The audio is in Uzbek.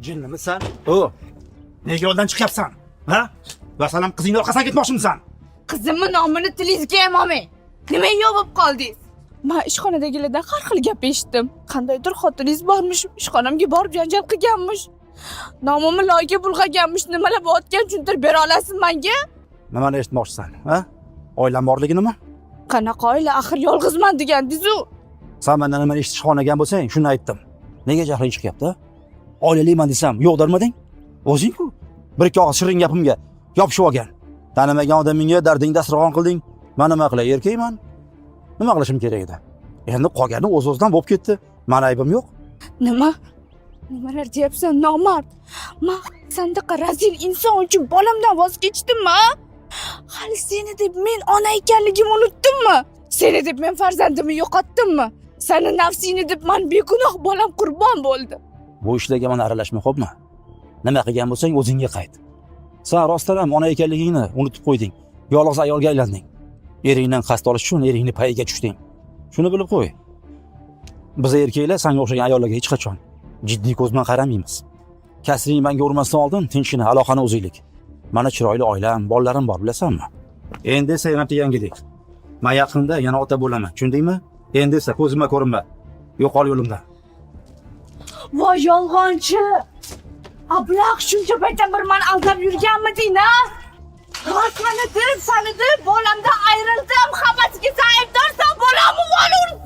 Jinnimisan? O, nega yo'ldan chiqyapsan? Ha? Vasalam qizingning orqasidan ketmoqchimisan? Qizimni nomini tilingizga ham olmang. Nima yo'q qoldingiz? Men ishxonadagilardan har xil gap eshitdim. Qandaydir xotiningiz bormish, ishxonamga borib janjal qilganmish. Nomimni loyiga bulg'aganmish, nimalar bo'layotgan tushuntirib bera olasiz menga? Nimani eshitmoqchisan? Ha? Oilam borliginimi? Qanaqa oila, axir yolg'izman degandingiz-ku. Sen mendan nimani eshitish xohlagan bo'lsang, shuni aytdim. Nega jahling chiqyapti? Oilalayman desam, yo'q dermading? O'zing-ku. Bir ikki og'iz shirin gapimga yopishib olgan. Tanimagan odamingga darding dasturxon qilding. Men nima qilay, erkakman? Nima qilishim kerak edi? Endi qolgani o'z-o'zidan bo'lib ketdi. Meni aybim yo'q. Nima? Nimalar deyapsan, nomard? Men sandaqa razil inson uchun bolamdan voz kechdimmi? Hali seni deb men ona ekanligimni unutdimmi? Seni deb men farzandimni yo'qotdimmi? Seni nafsingni deb men begunoh bolam qurbon bo'ldi. Bu ishlarga meni aralashma, xo'pmi? Nima qilgan bo'lsang o'zingga qayt. Sen rostdan ham ona ekanligingni unutib qo'yding. Yolg'iz ayolga aylanding. Eringdan qasd olish uchun eringni payiga tushding. Shuni bilib qo'y. Biz erkaklar senga o'xshagan ayollarga hech qachon jiddiy ko'z bilan qaramaymiz. Kasring menga urmasdan oldin tinchgina aloqani o'zinglik. Mana chiroyli oilam, bolalarim bor, bilasanmi? Endi esa yana yangidek. Men yaqinda yana ota bo'laman, tushundingmi? Endi esa ko'zimga ko'rinma. Yo'qol yo'limdan. Voy yolg'onchi! Ablah shuncha paytdan bir meni aldab yurganmiding-a? Sani deb bolamdan ayrildim. Hammasiga sen aybdorsan, bolamni vol urdim.